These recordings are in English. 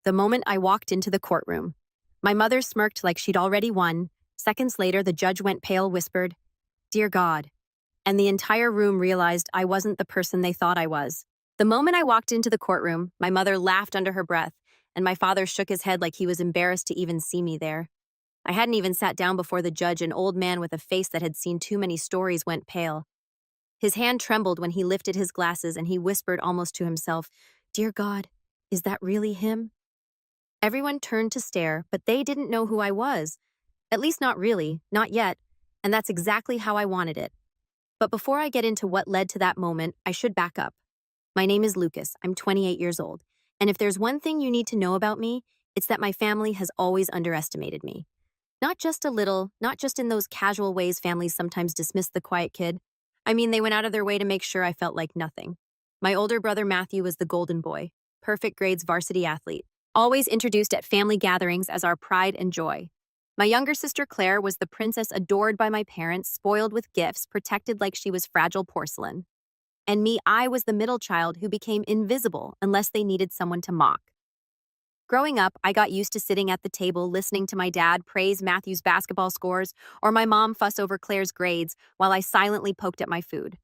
The moment I walked into the courtroom. My mother smirked like she'd already won. Seconds later, the judge went pale, whispered, "Dear God." And the entire room realized I wasn't the person they thought I was. The moment I walked into the courtroom, my mother laughed under her breath, and my father shook his head like he was embarrassed to even see me there. I hadn't even sat down before the judge. An old man with a face that had seen too many stories went pale. His hand trembled when he lifted his glasses and he whispered almost to himself, "Dear God, is that really him?" Everyone turned to stare, but they didn't know who I was. At least not really, not yet, and that's exactly how I wanted it. But before I get into what led to that moment, I should back up. My name is Lucas. I'm 28 years old. And if there's one thing you need to know about me, it's that my family has always underestimated me. Not just a little, not just in those casual ways families sometimes dismiss the quiet kid. I mean, they went out of their way to make sure I felt like nothing. My older brother Matthew was the golden boy, perfect grades varsity athlete, always introduced at family gatherings as our pride and joy. My younger sister Claire was the princess adored by my parents, spoiled with gifts, protected like she was fragile porcelain. And me, I was the middle child who became invisible unless they needed someone to mock. Growing up, I got used to sitting at the table listening to my dad praise Matthew's basketball scores or my mom fuss over Claire's grades while I silently poked at my food.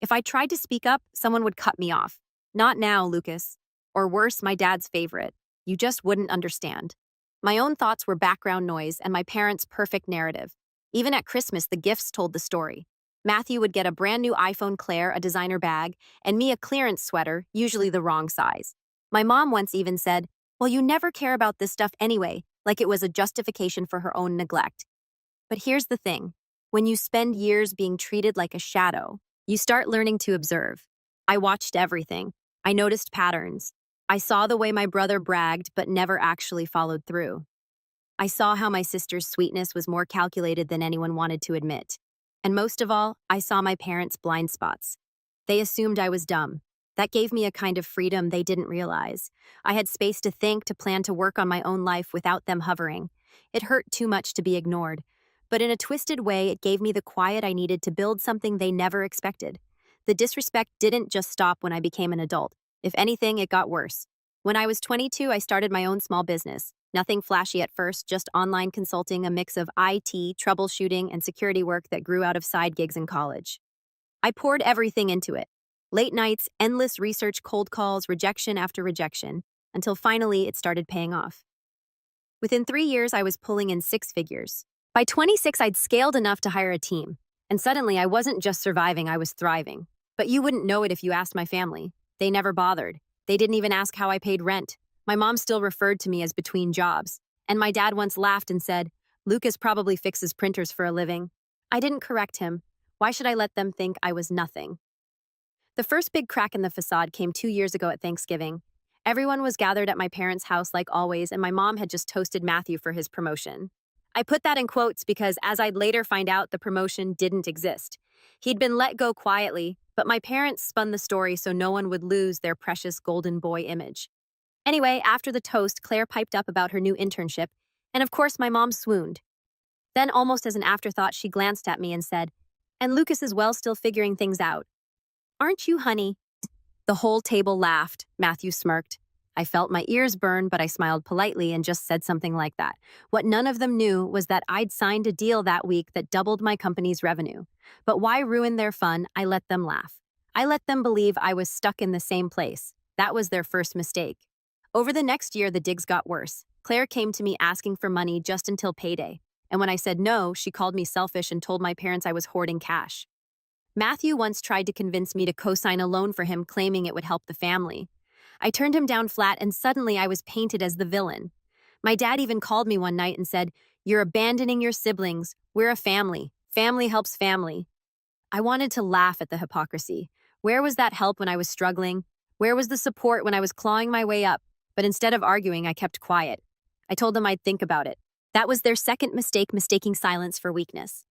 If I tried to speak up, someone would cut me off. "Not now, Lucas." Or worse, my dad's favorite. "You just wouldn't understand." My own thoughts were background noise and my parents' perfect narrative. Even at Christmas, the gifts told the story. Matthew would get a brand new iPhone, Claire a designer bag, and me a clearance sweater, usually the wrong size. My mom once even said, "Well, you never care about this stuff anyway," like it was a justification for her own neglect. But here's the thing. When you spend years being treated like a shadow, you start learning to observe. I watched everything. I noticed patterns. I saw the way my brother bragged but never actually followed through. I saw how my sister's sweetness was more calculated than anyone wanted to admit. And most of all, I saw my parents' blind spots. They assumed I was dumb. That gave me a kind of freedom they didn't realize. I had space to think, to plan, to work on my own life without them hovering. It hurt too much to be ignored. But in a twisted way, it gave me the quiet I needed to build something they never expected. The disrespect didn't just stop when I became an adult. If anything, it got worse. When I was 22, I started my own small business. Nothing flashy at first, just online consulting, a mix of IT, troubleshooting, and security work that grew out of side gigs in college. I poured everything into it. Late nights, endless research, cold calls, rejection after rejection, until finally it started paying off. Within 3 years, I was pulling in six figures. By 26, I'd scaled enough to hire a team. And suddenly, I wasn't just surviving, I was thriving. But you wouldn't know it if you asked my family. They never bothered. They didn't even ask how I paid rent. My mom still referred to me as between jobs. And my dad once laughed and said, "Lucas probably fixes printers for a living." I didn't correct him. Why should I let them think I was nothing? The first big crack in the facade came 2 years ago at Thanksgiving. Everyone was gathered at my parents' house like always, and my mom had just toasted Matthew for his promotion. I put that in quotes because, as I'd later find out, the promotion didn't exist. He'd been let go quietly, but my parents spun the story so no one would lose their precious golden boy image. Anyway, after the toast, Claire piped up about her new internship, and of course my mom swooned. Then, almost as an afterthought, she glanced at me and said, "And Lucas is well still figuring things out. Aren't you, honey?" The whole table laughed. Matthew smirked. I felt my ears burn, but I smiled politely and just said something like that. What none of them knew was that I'd signed a deal that week that doubled my company's revenue. But why ruin their fun? I let them laugh. I let them believe I was stuck in the same place. That was their first mistake. Over the next year, the digs got worse. Claire came to me asking for money just until payday. And when I said no, she called me selfish and told my parents I was hoarding cash. Matthew once tried to convince me to co-sign a loan for him, claiming it would help the family. I turned him down flat, and suddenly I was painted as the villain. My dad even called me one night and said, "You're abandoning your siblings. We're a family. Family helps family." I wanted to laugh at the hypocrisy. Where was that help when I was struggling? Where was the support when I was clawing my way up? But instead of arguing, I kept quiet. I told them I'd think about it. That was their second mistake, mistaking silence for weakness.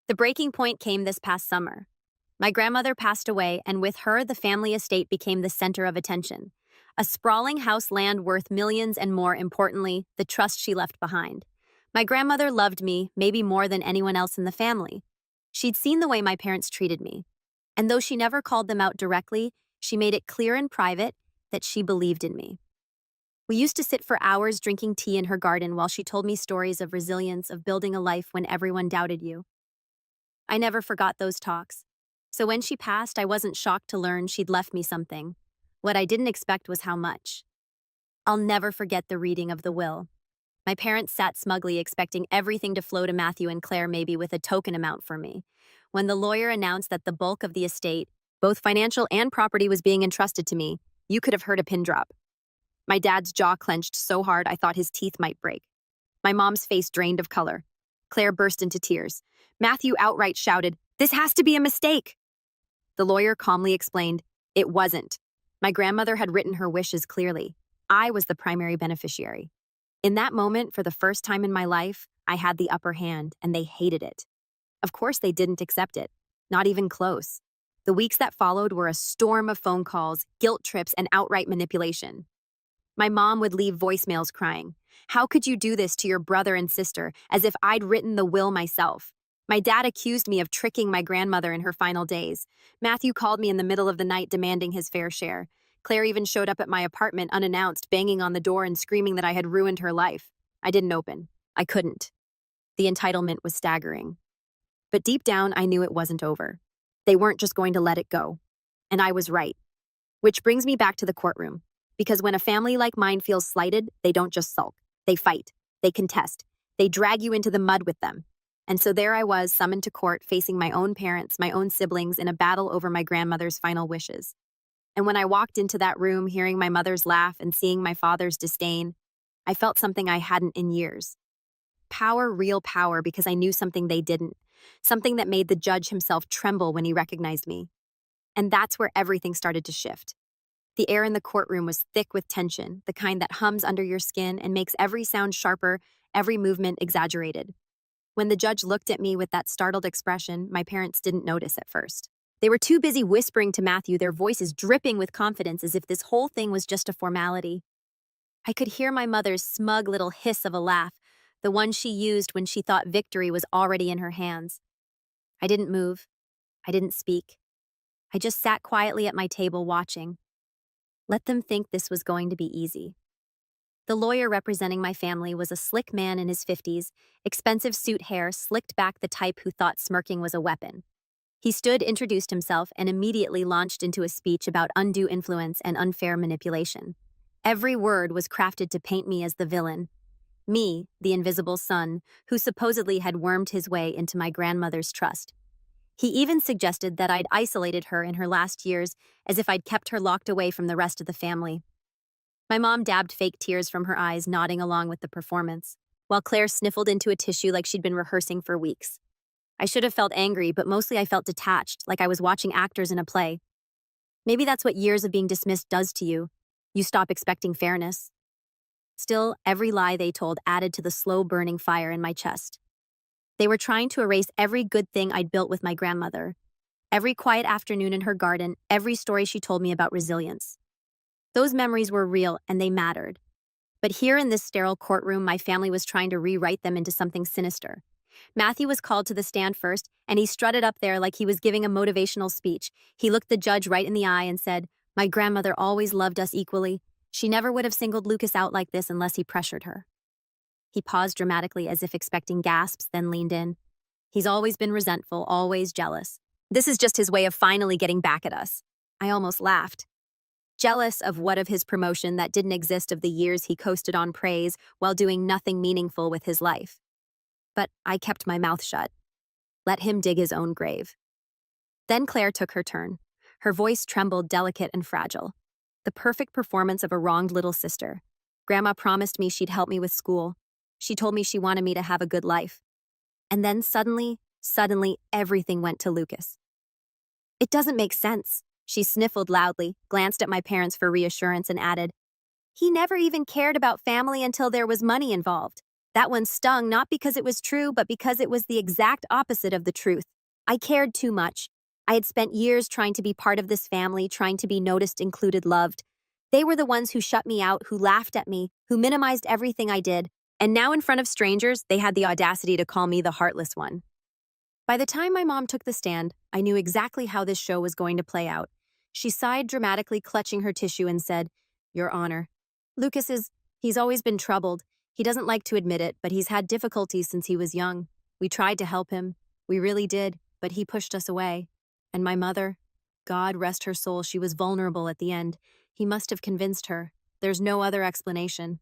The breaking point came this past summer. My grandmother passed away, and with her, the family estate became the center of attention. A sprawling house, land worth millions, and more importantly, the trust she left behind. My grandmother loved me, maybe more than anyone else in the family. She'd seen the way my parents treated me. And though she never called them out directly, she made it clear in private that she believed in me. We used to sit for hours drinking tea in her garden while she told me stories of resilience, of building a life when everyone doubted you. I never forgot those talks. So when she passed, I wasn't shocked to learn she'd left me something. What I didn't expect was how much. I'll never forget the reading of the will. My parents sat smugly expecting everything to flow to Matthew and Claire, maybe with a token amount for me. When the lawyer announced that the bulk of the estate, both financial and property, was being entrusted to me, you could have heard a pin drop. My dad's jaw clenched so hard I thought his teeth might break. My mom's face drained of color. Claire burst into tears. Matthew outright shouted, "This has to be a mistake!" The lawyer calmly explained, "It wasn't. My grandmother had written her wishes clearly. I was the primary beneficiary." In that moment, for the first time in my life, I had the upper hand, and they hated it. Of course, they didn't accept it. Not even close. The weeks that followed were a storm of phone calls, guilt trips, and outright manipulation. My mom would leave voicemails crying, "How could you do this to your brother and sister?" as if I'd written the will myself. My dad accused me of tricking my grandmother in her final days. Matthew called me in the middle of the night demanding his fair share. Claire even showed up at my apartment unannounced, banging on the door and screaming that I had ruined her life. I didn't open. I couldn't. The entitlement was staggering. But deep down, I knew it wasn't over. They weren't just going to let it go. And I was right. Which brings me back to the courtroom. Because when a family like mine feels slighted, they don't just sulk. They fight. They contest. They drag you into the mud with them. And so there I was, summoned to court, facing my own parents, my own siblings, in a battle over my grandmother's final wishes. And when I walked into that room, hearing my mother's laugh and seeing my father's disdain, I felt something I hadn't in years. Power, real power, because I knew something they didn't. Something that made the judge himself tremble when he recognized me. And that's where everything started to shift. The air in the courtroom was thick with tension, the kind that hums under your skin and makes every sound sharper, every movement exaggerated. When the judge looked at me with that startled expression, my parents didn't notice at first. They were too busy whispering to Matthew, their voices dripping with confidence as if this whole thing was just a formality. I could hear my mother's smug little hiss of a laugh, the one she used when she thought victory was already in her hands. I didn't move. I didn't speak. I just sat quietly at my table watching. Let them think this was going to be easy. The lawyer representing my family was a slick man in his 50s, expensive suit hair slicked back, the type who thought smirking was a weapon. He stood, introduced himself, and immediately launched into a speech about undue influence and unfair manipulation. Every word was crafted to paint me as the villain. Me, the invisible son, who supposedly had wormed his way into my grandmother's trust. He even suggested that I'd isolated her in her last years, as if I'd kept her locked away from the rest of the family. My mom dabbed fake tears from her eyes, nodding along with the performance, while Claire sniffled into a tissue like she'd been rehearsing for weeks. I should have felt angry, but mostly I felt detached, like I was watching actors in a play. Maybe that's what years of being dismissed does to you. You stop expecting fairness. Still, every lie they told added to the slow burning fire in my chest. They were trying to erase every good thing I'd built with my grandmother. Every quiet afternoon in her garden, every story she told me about resilience. Those memories were real and they mattered. But here in this sterile courtroom, my family was trying to rewrite them into something sinister. Matthew was called to the stand first, and he strutted up there like he was giving a motivational speech. He looked the judge right in the eye and said, "My grandmother always loved us equally. She never would have singled Lucas out like this unless he pressured her." He paused dramatically as if expecting gasps, then leaned in. "He's always been resentful, always jealous. This is just his way of finally getting back at us." I almost laughed. Jealous of what? Of his promotion that didn't exist, of the years he coasted on praise while doing nothing meaningful with his life. But I kept my mouth shut. Let him dig his own grave. Then Claire took her turn. Her voice trembled, delicate and fragile. The perfect performance of a wronged little sister. Grandma promised me she'd help me with school. She told me she wanted me to have a good life. And then suddenly, everything went to Lucas. "It doesn't make sense." She sniffled loudly, glanced at my parents for reassurance, and added, "He never even cared about family until there was money involved." That one stung, not because it was true, but because it was the exact opposite of the truth. I cared too much. I had spent years trying to be part of this family, trying to be noticed, included, loved. They were the ones who shut me out, who laughed at me, who minimized everything I did. And now in front of strangers, they had the audacity to call me the heartless one. By the time my mom took the stand, I knew exactly how this show was going to play out. She sighed dramatically, clutching her tissue, and said, "Your Honor, Lucas is He's always been troubled. He doesn't like to admit it, but he's had difficulties since he was young. We tried to help him. We really did, but he pushed us away. And my mother, God rest her soul, she was vulnerable at the end. He must have convinced her. There's no other explanation.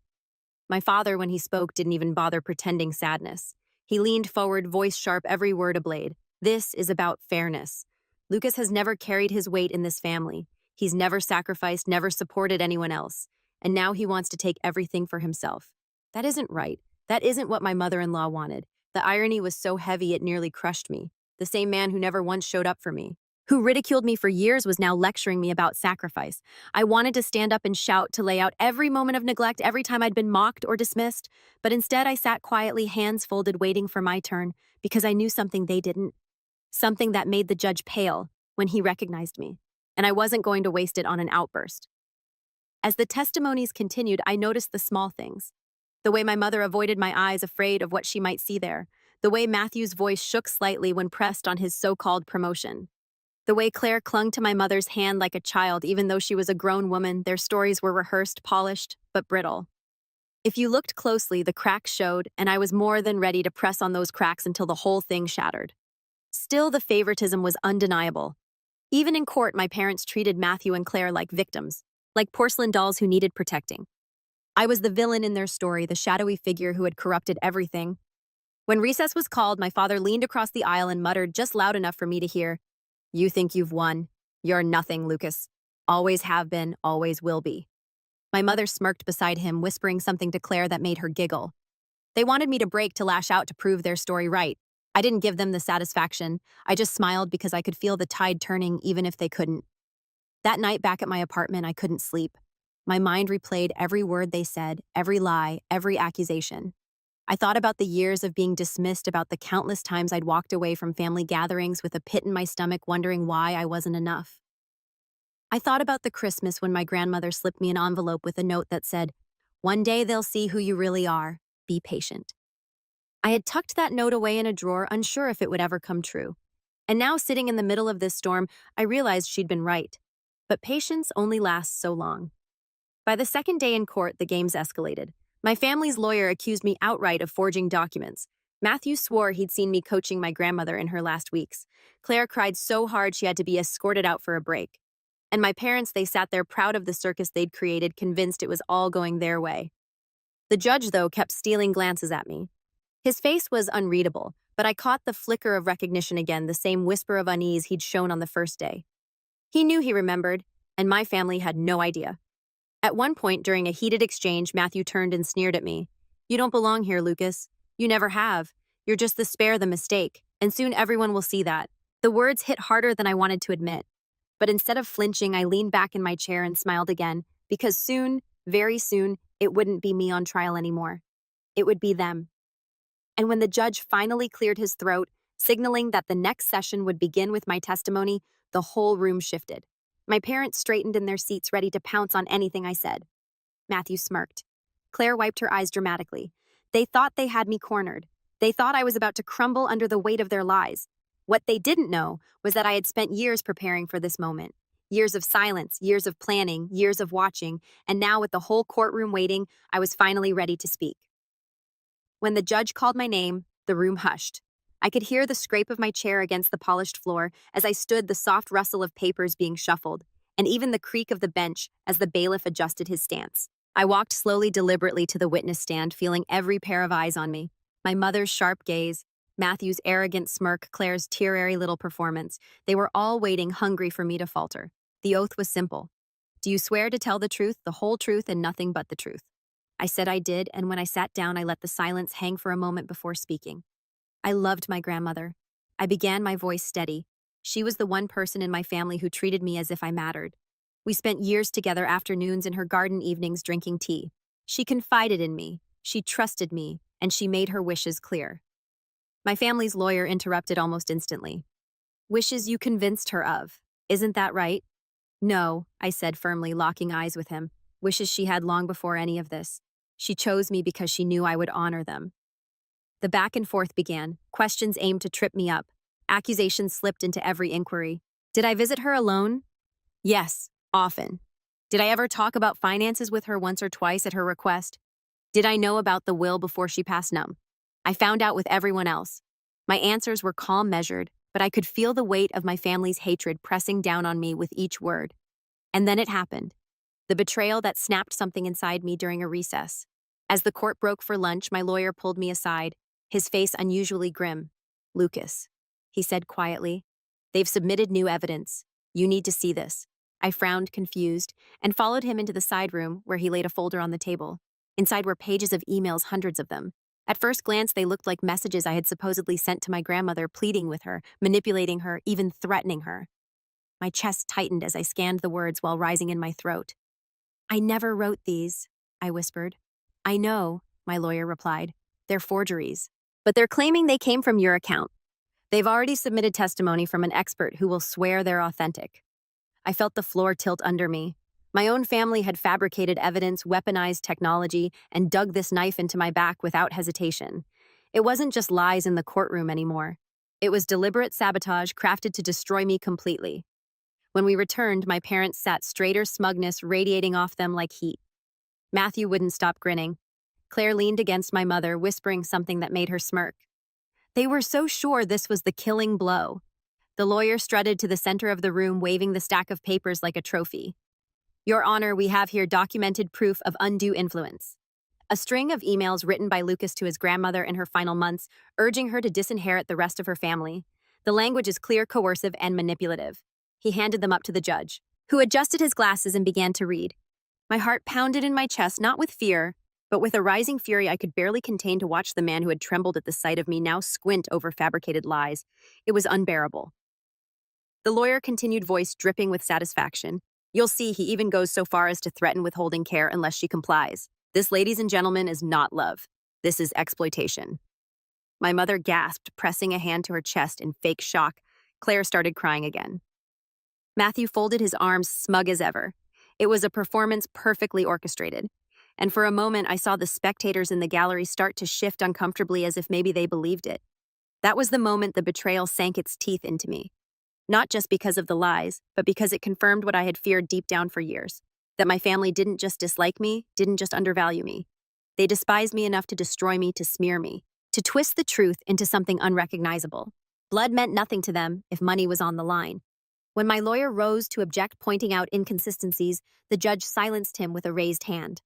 My father, when he spoke, didn't even bother pretending sadness. He leaned forward, voice sharp, every word a blade. This is about fairness. Lucas has never carried his weight in this family. He's never sacrificed, never supported anyone else. And now he wants to take everything for himself. That isn't right. That isn't what my mother-in-law wanted. The irony was so heavy it nearly crushed me. The same man who never once showed up for me, who ridiculed me for years, was now lecturing me about sacrifice. I wanted to stand up and shout, to lay out every moment of neglect, every time I'd been mocked or dismissed, but instead I sat quietly, hands folded, waiting for my turn, because I knew something they didn't. Something that made the judge pale when he recognized me, and I wasn't going to waste it on an outburst. As the testimonies continued, I noticed the small things. The way my mother avoided my eyes, afraid of what she might see there. The way Matthew's voice shook slightly when pressed on his so-called promotion. The way Claire clung to my mother's hand like a child, even though she was a grown woman. Their stories were rehearsed, polished, but brittle. If you looked closely, the cracks showed, and I was more than ready to press on those cracks until the whole thing shattered. Still, the favoritism was undeniable. Even in court, my parents treated Matthew and Claire like victims, like porcelain dolls who needed protecting. I was the villain in their story, the shadowy figure who had corrupted everything. When recess was called, my father leaned across the aisle and muttered just loud enough for me to hear, "You think you've won? You're nothing, Lucas. Always have been, always will be." My mother smirked beside him, whispering something to Claire that made her giggle. They wanted me to break, to lash out, to prove their story right. I didn't give them the satisfaction. I just smiled because I could feel the tide turning even if they couldn't. That night back at my apartment, I couldn't sleep. My mind replayed every word they said, every lie, every accusation. I thought about the years of being dismissed, about the countless times I'd walked away from family gatherings with a pit in my stomach, wondering why I wasn't enough. I thought about the Christmas when my grandmother slipped me an envelope with a note that said, "One day they'll see who you really are. Be patient." I had tucked that note away in a drawer, unsure if it would ever come true. And now, sitting in the middle of this storm, I realized she'd been right. But patience only lasts so long. By the second day in court, the games escalated. My family's lawyer accused me outright of forging documents. Matthew swore he'd seen me coaching my grandmother in her last weeks. Claire cried so hard she had to be escorted out for a break. And my parents, they sat there proud of the circus they'd created, convinced it was all going their way. The judge, though, kept stealing glances at me. His face was unreadable, but I caught the flicker of recognition again, the same whisper of unease he'd shown on the first day. He knew he remembered, and my family had no idea. At one point during a heated exchange, Matthew turned and sneered at me. "You don't belong here, Lucas. You never have. You're just the spare, the mistake, and soon everyone will see that." The words hit harder than I wanted to admit. But instead of flinching, I leaned back in my chair and smiled again, because soon, very soon, it wouldn't be me on trial anymore. It would be them. And when the judge finally cleared his throat, signaling that the next session would begin with my testimony, the whole room shifted. My parents straightened in their seats, ready to pounce on anything I said. Matthew smirked. Claire wiped her eyes dramatically. They thought they had me cornered. They thought I was about to crumble under the weight of their lies. What they didn't know was that I had spent years preparing for this moment. Years of silence, years of planning, years of watching, and now with the whole courtroom waiting, I was finally ready to speak. When the judge called my name, the room hushed. I could hear the scrape of my chair against the polished floor as I stood, the soft rustle of papers being shuffled, and even the creak of the bench as the bailiff adjusted his stance. I walked slowly, deliberately to the witness stand, feeling every pair of eyes on me. My mother's sharp gaze, Matthew's arrogant smirk, Claire's teary little performance. They were all waiting, hungry for me to falter. The oath was simple. "Do you swear to tell the truth, the whole truth, and nothing but the truth?" I said I did, and when I sat down, I let the silence hang for a moment before speaking. I loved my grandmother. I began, my voice steady. She was the one person in my family who treated me as if I mattered. We spent years together, afternoons in her garden, evenings drinking tea. She confided in me, she trusted me, and she made her wishes clear. My family's lawyer interrupted almost instantly. "Wishes you convinced her of. Isn't that right?" "No," I said firmly, locking eyes with him. "Wishes she had long before any of this. She chose me because she knew I would honor them." The back and forth began, questions aimed to trip me up. Accusations slipped into every inquiry. Did I visit her alone? Yes, often. Did I ever talk about finances with her once or twice at her request? Did I know about the will before she passed? No. I found out with everyone else. My answers were calm, measured, but I could feel the weight of my family's hatred pressing down on me with each word. And then it happened. The betrayal that snapped something inside me during a recess. As the court broke for lunch, my lawyer pulled me aside, his face unusually grim. "Lucas," he said quietly, "they've submitted new evidence. You need to see this." I frowned, confused, and followed him into the side room where he laid a folder on the table. Inside were pages of emails, hundreds of them. At first glance, they looked like messages I had supposedly sent to my grandmother, pleading with her, manipulating her, even threatening her. My chest tightened as I scanned the words while rising in my throat. "I never wrote these," I whispered. "I know," my lawyer replied. "They're forgeries. But they're claiming they came from your account. They've already submitted testimony from an expert who will swear they're authentic." I felt the floor tilt under me. My own family had fabricated evidence, weaponized technology, and dug this knife into my back without hesitation. It wasn't just lies in the courtroom anymore. It was deliberate sabotage crafted to destroy me completely. When we returned, my parents sat straighter, smugness radiating off them like heat. Matthew wouldn't stop grinning. Claire leaned against my mother, whispering something that made her smirk. They were so sure this was the killing blow. The lawyer strutted to the center of the room, waving the stack of papers like a trophy. "Your Honor, we have here documented proof of undue influence." A string of emails written by Lucas to his grandmother in her final months, urging her to disinherit the rest of her family. The language is clear, coercive, and manipulative. He handed them up to the judge, who adjusted his glasses and began to read. My heart pounded in my chest, not with fear, but with a rising fury I could barely contain to watch the man who had trembled at the sight of me now squint over fabricated lies. It was unbearable. The lawyer continued, voice dripping with satisfaction. "You'll see he even goes so far as to threaten withholding care unless she complies. This, ladies and gentlemen, is not love. This is exploitation." My mother gasped, pressing a hand to her chest in fake shock. Claire started crying again. Matthew folded his arms, smug as ever. It was a performance perfectly orchestrated. And for a moment, I saw the spectators in the gallery start to shift uncomfortably as if maybe they believed it. That was the moment the betrayal sank its teeth into me. Not just because of the lies, but because it confirmed what I had feared deep down for years. That my family didn't just dislike me, didn't just undervalue me. They despised me enough to destroy me, to smear me, to twist the truth into something unrecognizable. Blood meant nothing to them if money was on the line. When my lawyer rose to object, pointing out inconsistencies, the judge silenced him with a raised hand.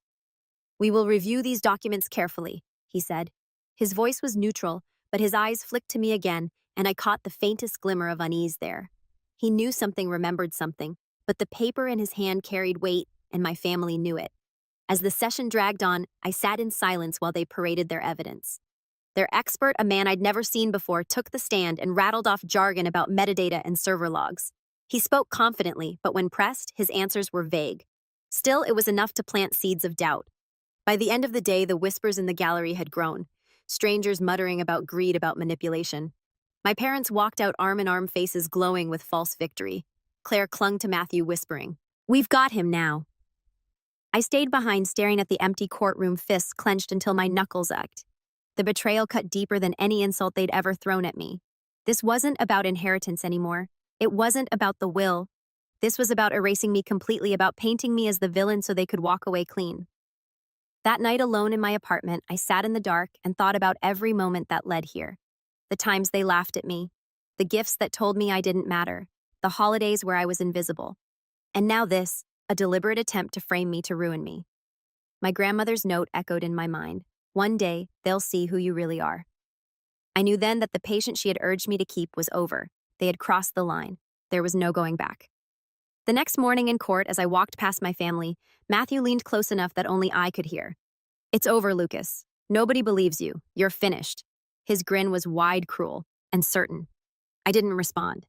"We will review these documents carefully," he said. His voice was neutral, but his eyes flicked to me again, and I caught the faintest glimmer of unease there. He knew something, remembered something, but the paper in his hand carried weight, and my family knew it. As the session dragged on, I sat in silence while they paraded their evidence. Their expert, a man I'd never seen before, took the stand and rattled off jargon about metadata and server logs. He spoke confidently, but when pressed, his answers were vague. Still, it was enough to plant seeds of doubt. By the end of the day, the whispers in the gallery had grown, strangers muttering about greed, about manipulation. My parents walked out arm in arm, faces glowing with false victory. Claire clung to Matthew, whispering, "We've got him now." I stayed behind, staring at the empty courtroom, fists clenched until my knuckles ached. The betrayal cut deeper than any insult they'd ever thrown at me. This wasn't about inheritance anymore. It wasn't about the will. This was about erasing me completely, about painting me as the villain so they could walk away clean. That night alone in my apartment, I sat in the dark and thought about every moment that led here. The times they laughed at me, the gifts that told me I didn't matter, the holidays where I was invisible. And now this, a deliberate attempt to frame me, to ruin me. My grandmother's note echoed in my mind. "One day, they'll see who you really are." I knew then that the patience she had urged me to keep was over. They had crossed the line. There was no going back. The next morning in court, as I walked past my family, Matthew leaned close enough that only I could hear. "It's over, Lucas. Nobody believes you. You're finished." His grin was wide, cruel, and certain. I didn't respond.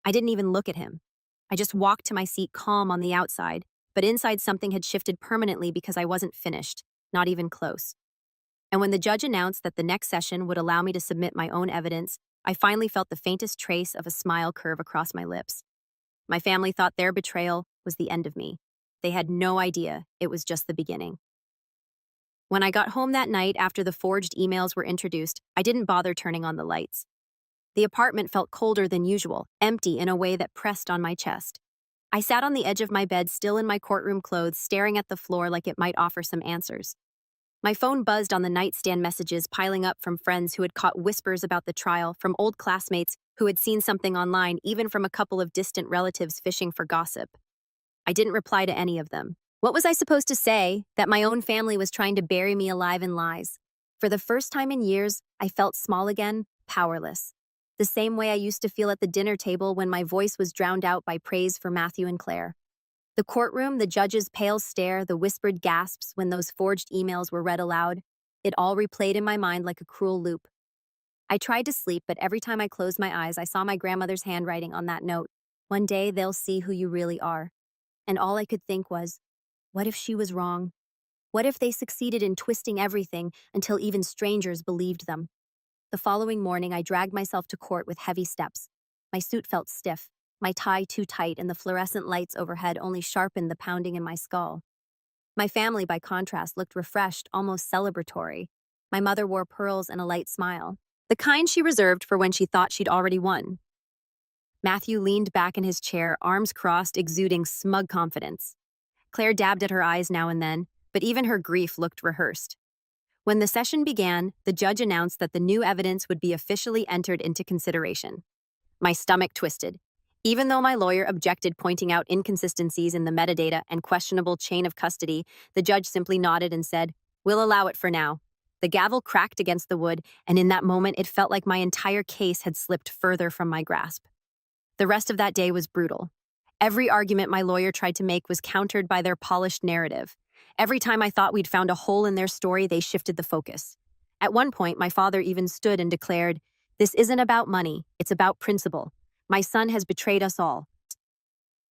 I didn't even look at him. I just walked to my seat, calm on the outside, but inside something had shifted permanently because I wasn't finished, not even close. And when the judge announced that the next session would allow me to submit my own evidence, I finally felt the faintest trace of a smile curve across my lips. My family thought their betrayal was the end of me. They had no idea it was just the beginning. When I got home that night after the forged emails were introduced, I didn't bother turning on the lights. The apartment felt colder than usual, empty in a way that pressed on my chest. I sat on the edge of my bed, still in my courtroom clothes, staring at the floor like it might offer some answers. My phone buzzed on the nightstand messages piling up from friends who had caught whispers about the trial, from old classmates who had seen something online, even from a couple of distant relatives fishing for gossip. I didn't reply to any of them. What was I supposed to say? That my own family was trying to bury me alive in lies? For the first time in years, I felt small again, powerless. The same way I used to feel at the dinner table when my voice was drowned out by praise for Matthew and Claire. The courtroom, the judge's pale stare, the whispered gasps when those forged emails were read aloud, it all replayed in my mind like a cruel loop. I tried to sleep, but every time I closed my eyes, I saw my grandmother's handwriting on that note. One day they'll see who you really are. And all I could think was, what if she was wrong? What if they succeeded in twisting everything until even strangers believed them? The following morning, I dragged myself to court with heavy steps. My suit felt stiff, my tie too tight, and the fluorescent lights overhead only sharpened the pounding in my skull. My family, by contrast, looked refreshed, almost celebratory. My mother wore pearls and a light smile, the kind she reserved for when she thought she'd already won. Matthew leaned back in his chair, arms crossed, exuding smug confidence. Claire dabbed at her eyes now and then, but even her grief looked rehearsed. When the session began, the judge announced that the new evidence would be officially entered into consideration. My stomach twisted. Even though my lawyer objected, pointing out inconsistencies in the metadata and questionable chain of custody, the judge simply nodded and said, "We'll allow it for now." The gavel cracked against the wood, and in that moment it felt like my entire case had slipped further from my grasp. The rest of that day was brutal. Every argument my lawyer tried to make was countered by their polished narrative. Every time I thought we'd found a hole in their story, they shifted the focus. At one point, my father even stood and declared, "This isn't about money, it's about principle. My son has betrayed us all."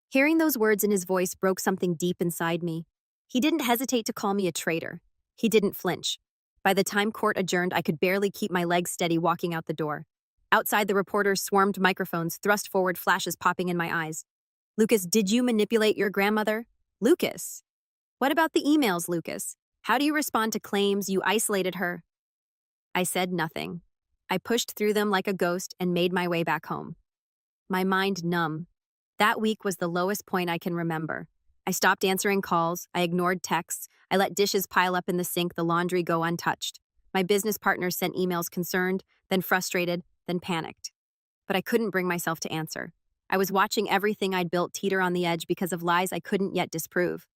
Hearing those words in his voice broke something deep inside me. He didn't hesitate to call me a traitor. He didn't flinch. By the time court adjourned, I could barely keep my legs steady walking out the door. Outside, the reporters swarmed microphones, thrust forward, flashes popping in my eyes. "Lucas, did you manipulate your grandmother?" "Lucas? What about the emails, Lucas? How do you respond to claims you isolated her?" I said nothing. I pushed through them like a ghost and made my way back home. My mind numb. That week was the lowest point I can remember. I stopped answering calls, I ignored texts, I let dishes pile up in the sink, the laundry go untouched. My business partners sent emails concerned, then frustrated, then panicked. But I couldn't bring myself to answer. I was watching everything I'd built teeter on the edge because of lies I couldn't yet disprove.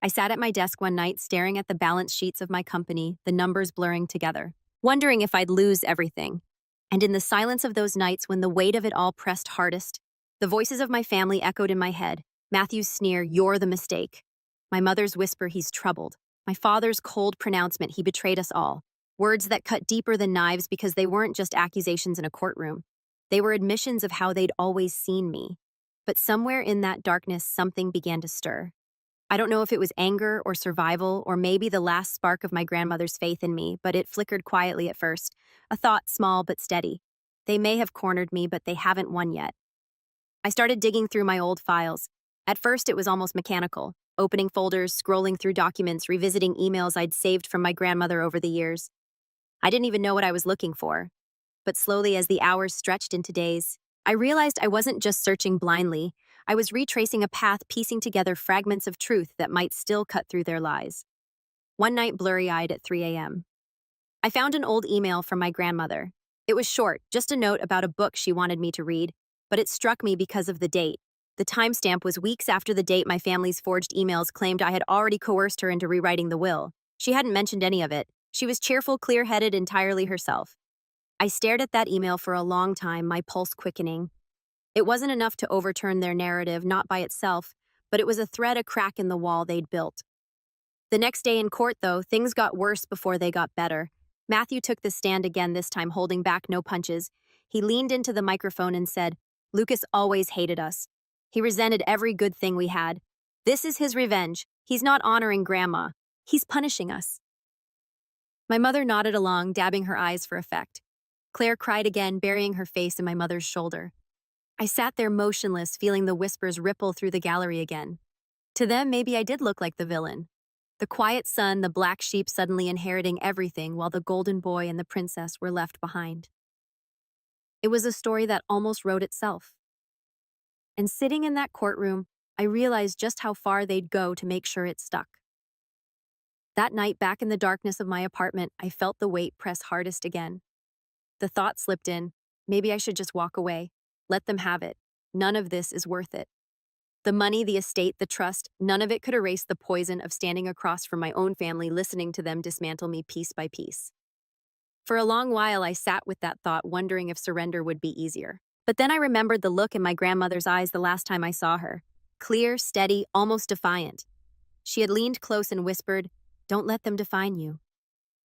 I sat at my desk one night staring at the balance sheets of my company, the numbers blurring together, wondering if I'd lose everything. And in the silence of those nights when the weight of it all pressed hardest, the voices of my family echoed in my head. Matthew's sneer, "You're the mistake." My mother's whisper, "He's troubled." My father's cold pronouncement, "He betrayed us all." Words that cut deeper than knives because they weren't just accusations in a courtroom. They were admissions of how they'd always seen me. But somewhere in that darkness, something began to stir. I don't know if it was anger or survival or maybe the last spark of my grandmother's faith in me, but it flickered quietly at first. A thought, small but steady. They may have cornered me, but they haven't won yet. I started digging through my old files. At first, it was almost mechanical, opening folders, scrolling through documents, revisiting emails I'd saved from my grandmother over the years. I didn't even know what I was looking for. But slowly, as the hours stretched into days, I realized I wasn't just searching blindly. I was retracing a path, piecing together fragments of truth that might still cut through their lies. One night, blurry-eyed at 3 a.m., I found an old email from my grandmother. It was short, just a note about a book she wanted me to read, but it struck me because of the date. The timestamp was weeks after the date my family's forged emails claimed I had already coerced her into rewriting the will. She hadn't mentioned any of it. She was cheerful, clear-headed, entirely herself. I stared at that email for a long time, my pulse quickening. It wasn't enough to overturn their narrative, not by itself, but it was a thread, a crack in the wall they'd built. The next day in court, though, things got worse before they got better. Matthew took the stand again, this time holding back no punches. He leaned into the microphone and said, "Lucas always hated us. He resented every good thing we had. This is his revenge. He's not honoring Grandma. He's punishing us." My mother nodded along, dabbing her eyes for effect. Claire cried again, burying her face in my mother's shoulder. I sat there motionless, feeling the whispers ripple through the gallery again. To them, maybe I did look like the villain. The quiet son, the black sheep suddenly inheriting everything while the golden boy and the princess were left behind. It was a story that almost wrote itself. And sitting in that courtroom, I realized just how far they'd go to make sure it stuck. That night, back in the darkness of my apartment, I felt the weight press hardest again. The thought slipped in, maybe I should just walk away. Let them have it. None of this is worth it. The money, the estate, the trust, none of it could erase the poison of standing across from my own family, listening to them dismantle me piece by piece. For a long while, I sat with that thought, wondering if surrender would be easier. But then I remembered the look in my grandmother's eyes the last time I saw her. Clear, steady, almost defiant. She had leaned close and whispered, "Don't let them define you."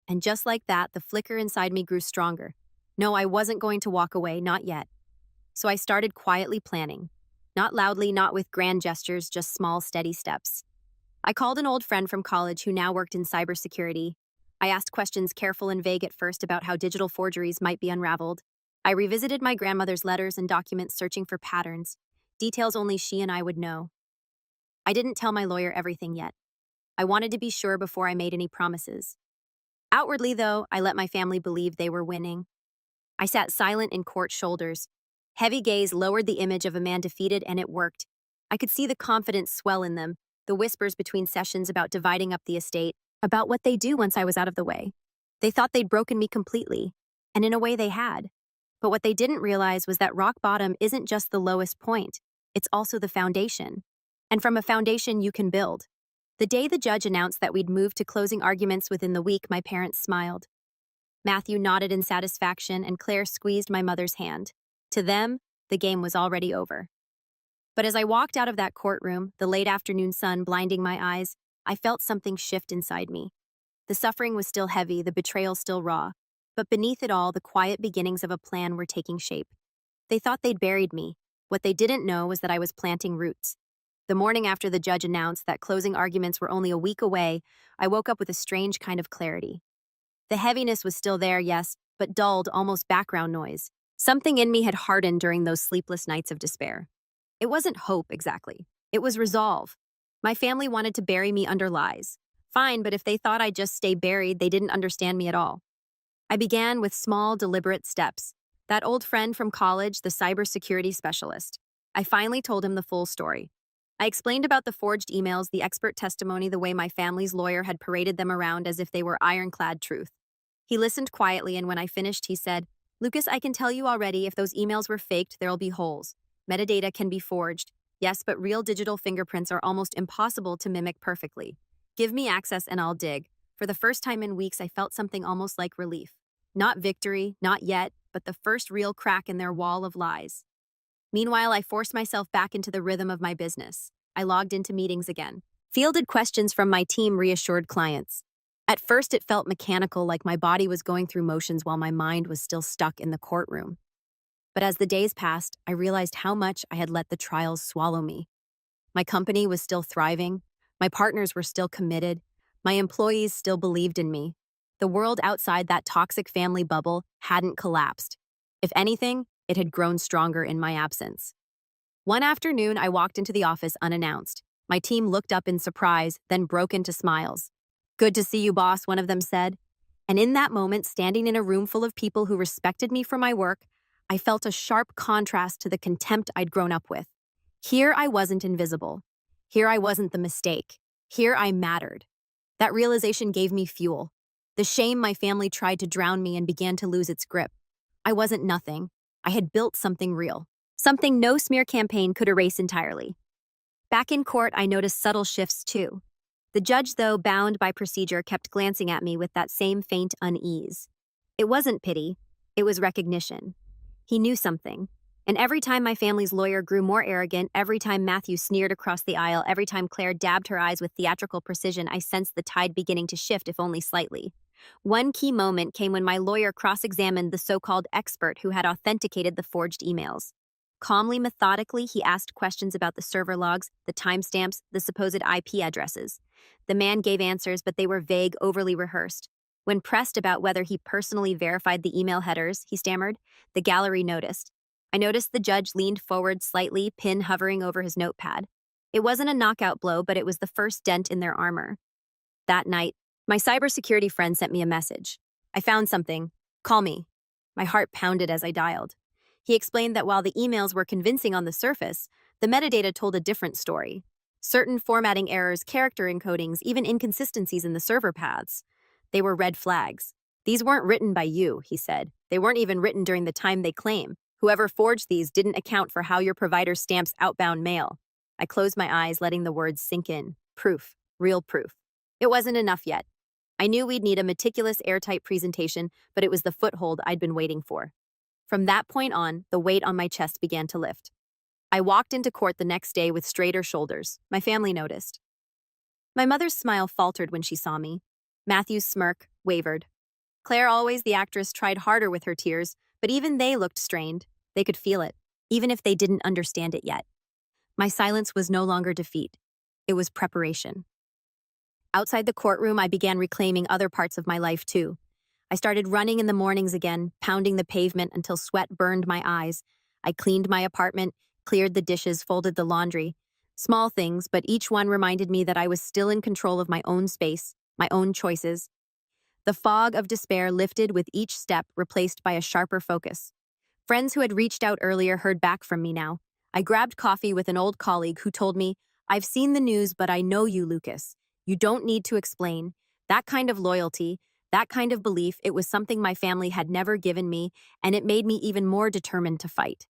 And just like that, the flicker inside me grew stronger. No, I wasn't going to walk away, not yet. So I started quietly planning. Not loudly, not with grand gestures, just small, steady steps. I called an old friend from college who now worked in cybersecurity. I asked questions careful and vague at first about how digital forgeries might be unraveled. I revisited my grandmother's letters and documents, searching for patterns, details only she and I would know. I didn't tell my lawyer everything yet. I wanted to be sure before I made any promises. Outwardly, though, I let my family believe they were winning. I sat silent in court shoulders. Heavy gaze lowered the image of a man defeated, and it worked. I could see the confidence swell in them, the whispers between sessions about dividing up the estate, about what they'd do once I was out of the way. They thought they'd broken me completely, and in a way they had. But what they didn't realize was that rock bottom isn't just the lowest point, it's also the foundation. And from a foundation you can build. The day the judge announced that we'd moved to closing arguments within the week, my parents smiled. Matthew nodded in satisfaction, and Claire squeezed my mother's hand. To them, the game was already over. But as I walked out of that courtroom, the late afternoon sun blinding my eyes, I felt something shift inside me. The suffering was still heavy, the betrayal still raw, but beneath it all, the quiet beginnings of a plan were taking shape. They thought they'd buried me. What they didn't know was that I was planting roots. The morning after the judge announced that closing arguments were only a week away, I woke up with a strange kind of clarity. The heaviness was still there, yes, but dulled, almost background noise. Something in me had hardened during those sleepless nights of despair. It wasn't hope, exactly. It was resolve. My family wanted to bury me under lies. Fine, but if they thought I'd just stay buried, they didn't understand me at all. I began with small, deliberate steps. That old friend from college, the cybersecurity specialist. I finally told him the full story. I explained about the forged emails, the expert testimony, the way my family's lawyer had paraded them around as if they were ironclad truth. He listened quietly, and when I finished, he said, "Lucas, I can tell you already, if those emails were faked, there'll be holes. Metadata can be forged. Yes, but real digital fingerprints are almost impossible to mimic perfectly. Give me access and I'll dig." For the first time in weeks, I felt something almost like relief. Not victory, not yet, but the first real crack in their wall of lies. Meanwhile, I forced myself back into the rhythm of my business. I logged into meetings again. Fielded questions from my team, reassured clients. At first, it felt mechanical, like my body was going through motions while my mind was still stuck in the courtroom. But as the days passed, I realized how much I had let the trials swallow me. My company was still thriving. My partners were still committed. My employees still believed in me. The world outside that toxic family bubble hadn't collapsed. If anything, it had grown stronger in my absence. One afternoon, I walked into the office unannounced. My team looked up in surprise, then broke into smiles. "Good to see you, boss," one of them said. And in that moment, standing in a room full of people who respected me for my work, I felt a sharp contrast to the contempt I'd grown up with. Here I wasn't invisible. Here I wasn't the mistake. Here I mattered. That realization gave me fuel. The shame my family tried to drown me in began to lose its grip. I wasn't nothing. I had built something real. Something no smear campaign could erase entirely. Back in court, I noticed subtle shifts too. The judge, though bound by procedure, kept glancing at me with that same faint unease. It wasn't pity, it was recognition. He knew something. And every time my family's lawyer grew more arrogant, every time Matthew sneered across the aisle, every time Claire dabbed her eyes with theatrical precision, I sensed the tide beginning to shift, if only slightly. One key moment came when my lawyer cross-examined the so-called expert who had authenticated the forged emails. Calmly, methodically, he asked questions about the server logs, the timestamps, the supposed IP addresses. The man gave answers, but they were vague, overly rehearsed. When pressed about whether he personally verified the email headers, he stammered. The gallery noticed. I noticed the judge leaned forward slightly, pin hovering over his notepad. It wasn't a knockout blow, but it was the first dent in their armor. That night, my cybersecurity friend sent me a message. "I found something. Call me." My heart pounded as I dialed. He explained that while the emails were convincing on the surface, the metadata told a different story. Certain formatting errors, character encodings, even inconsistencies in the server paths. They were red flags. These weren't written by you, he said. They weren't even written during the time they claim. Whoever forged these didn't account for how your provider stamps outbound mail. I closed my eyes, letting the words sink in. Proof. Real proof. It wasn't enough yet. I knew we'd need a meticulous, airtight presentation, but it was the foothold I'd been waiting for. From that point on, the weight on my chest began to lift. I walked into court the next day with straighter shoulders. My family noticed. My mother's smile faltered when she saw me. Matthew's smirk wavered. Claire, always the actress, tried harder with her tears, but even they looked strained. They could feel it, even if they didn't understand it yet. My silence was no longer defeat. It was preparation. Outside the courtroom, I began reclaiming other parts of my life, too. I started running in the mornings again, pounding the pavement until sweat burned my eyes. I cleaned my apartment, cleared the dishes, folded the laundry. Small things, but each one reminded me that I was still in control of my own space, my own choices. The fog of despair lifted with each step, replaced by a sharper focus. Friends who had reached out earlier heard back from me now. I grabbed coffee with an old colleague who told me, "I've seen the news, but I know you, Lucas. You don't need to explain. That kind of loyalty, that kind of belief, it was something my family had never given me, and it made me even more determined to fight."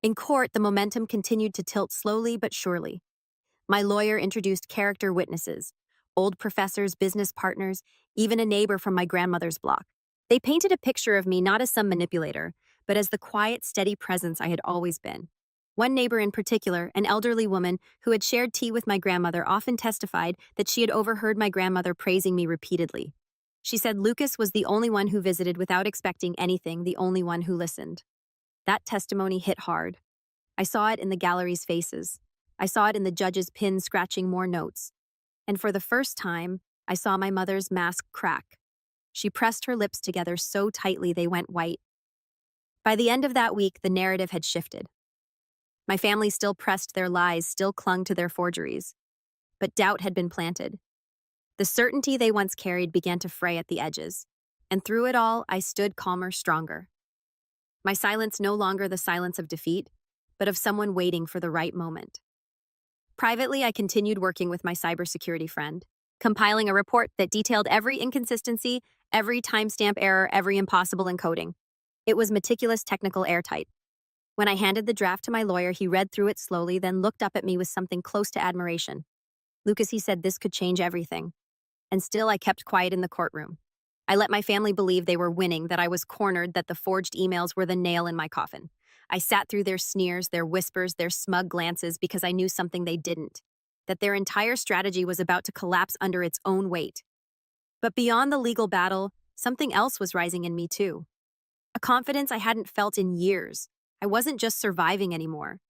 In court, the momentum continued to tilt slowly but surely. My lawyer introduced character witnesses, old professors, business partners, even a neighbor from my grandmother's block. They painted a picture of me not as some manipulator, but as the quiet, steady presence I had always been. One neighbor in particular, an elderly woman who had shared tea with my grandmother, often testified that she had overheard my grandmother praising me repeatedly. She said Lucas was the only one who visited without expecting anything, the only one who listened. That testimony hit hard. I saw it in the gallery's faces. I saw it in the judge's pin scratching more notes. And for the first time, I saw my mother's mask crack. She pressed her lips together so tightly they went white. By the end of that week, the narrative had shifted. My family still pressed their lies, still clung to their forgeries. But doubt had been planted. The certainty they once carried began to fray at the edges. And through it all, I stood calmer, stronger. My silence no longer the silence of defeat, but of someone waiting for the right moment. Privately, I continued working with my cybersecurity friend, compiling a report that detailed every inconsistency, every timestamp error, every impossible encoding. It was meticulous, technical, airtight. When I handed the draft to my lawyer, he read through it slowly, then looked up at me with something close to admiration. "Lucas," he said, "this could change everything." And still, I kept quiet in the courtroom. I let my family believe they were winning, that I was cornered, that the forged emails were the nail in my coffin. I sat through their sneers, their whispers, their smug glances because I knew something they didn't, that their entire strategy was about to collapse under its own weight. But beyond the legal battle, something else was rising in me too. A confidence I hadn't felt in years. I wasn't just surviving anymore.